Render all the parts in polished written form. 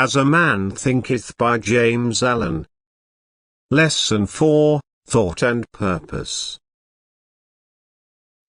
As a Man Thinketh by James Allen. Lesson 4, Thought and Purpose.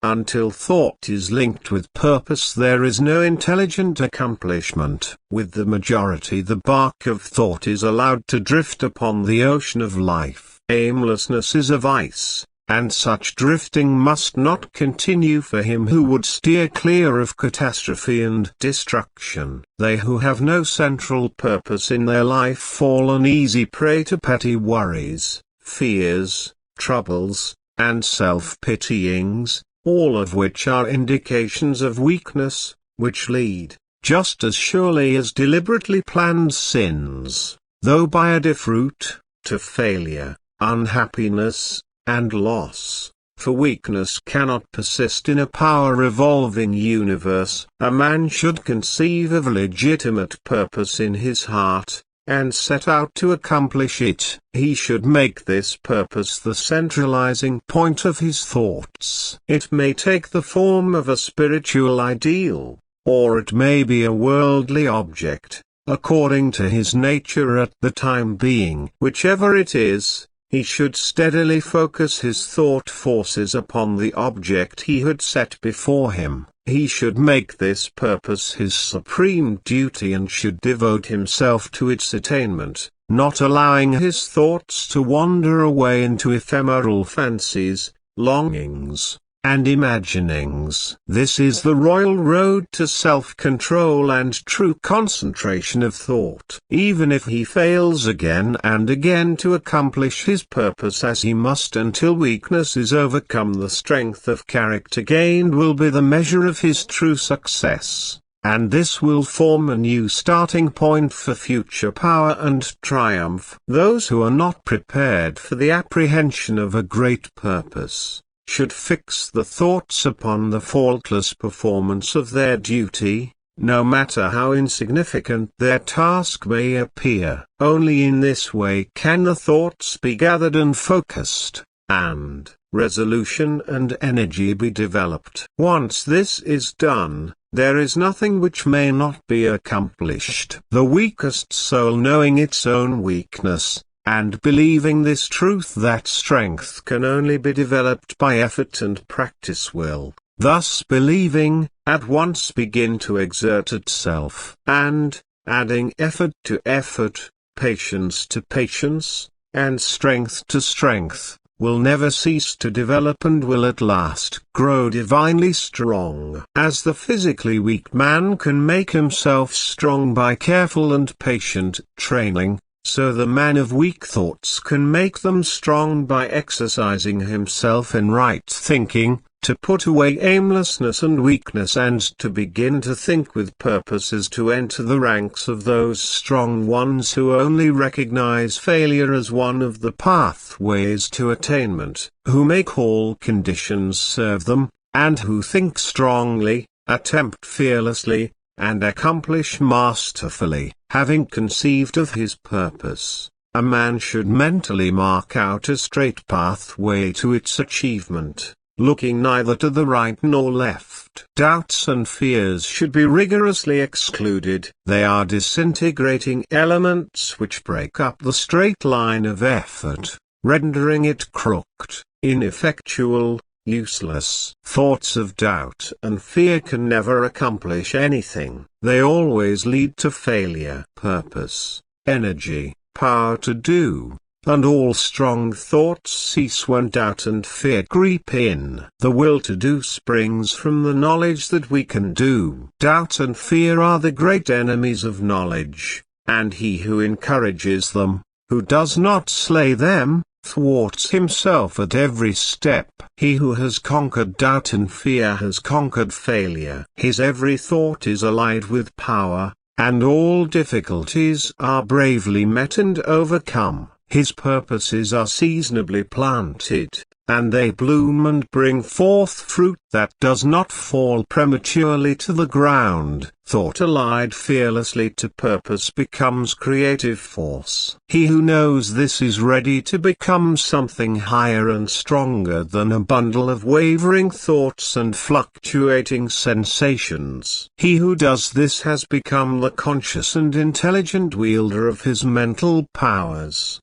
Until thought is linked with purpose, there is no intelligent accomplishment. With the majority, the bark of thought is allowed to drift upon the ocean of life. Aimlessness is a vice, and such drifting must not continue for him who would steer clear of catastrophe and destruction. They who have no central purpose in their life fall an easy prey to petty worries, fears, troubles, and self-pityings, all of which are indications of weakness, which lead, just as surely as deliberately planned sins, though by a different route, to failure, unhappiness, and loss. For weakness cannot persist in a power-revolving universe. A man should conceive of a legitimate purpose in his heart, and set out to accomplish it. He should make this purpose the centralizing point of his thoughts. It may take the form of a spiritual ideal, or it may be a worldly object, according to his nature at the time being. Whichever it is, he should steadily focus his thought forces upon the object he had set before him. He should make this purpose his supreme duty and should devote himself to its attainment, not allowing his thoughts to wander away into ephemeral fancies, longings, and imaginings. This is the royal road to self-control and true concentration of thought. Even if he fails again and again to accomplish his purpose as he must until weakness is overcome, the strength of character gained will be the measure of his true success, and this will form a new starting point for future power and triumph. Those who are not prepared for the apprehension of a great purpose should fix the thoughts upon the faultless performance of their duty, no matter how insignificant their task may appear. Only in this way can the thoughts be gathered and focused, and resolution and energy be developed. Once this is done, there is nothing which may not be accomplished. The weakest soul, knowing its own weakness, and believing this truth that strength can only be developed by effort and practice, will, thus believing, at once begin to exert itself, and, adding effort to effort, patience to patience, and strength to strength, will never cease to develop and will at last grow divinely strong. As the physically weak man can make himself strong by careful and patient training, so the man of weak thoughts can make them strong by exercising himself in right thinking. To put away aimlessness and weakness and to begin to think with purpose is to enter the ranks of those strong ones who only recognize failure as one of the pathways to attainment, who make all conditions serve them, and who think strongly, attempt fearlessly, and accomplish masterfully. Having conceived of his purpose, a man should mentally mark out a straight pathway to its achievement, looking neither to the right nor left. Doubts and fears should be rigorously excluded. They are disintegrating elements which break up the straight line of effort, rendering it crooked, ineffectual, useless. Thoughts of doubt and fear can never accomplish anything. They always lead to failure. Purpose, energy, power to do, and all strong thoughts cease when doubt and fear creep in. The will to do springs from the knowledge that we can do. Doubt and fear are the great enemies of knowledge, and he who encourages them, who does not slay them, thwarts himself at every step. He who has conquered doubt and fear has conquered failure. His every thought is allied with power, and all difficulties are bravely met and overcome. His purposes are seasonably planted, and they bloom and bring forth fruit that does not fall prematurely to the ground. Thought allied fearlessly to purpose becomes creative force. He who knows this is ready to become something higher and stronger than a bundle of wavering thoughts and fluctuating sensations. He who does this has become the conscious and intelligent wielder of his mental powers.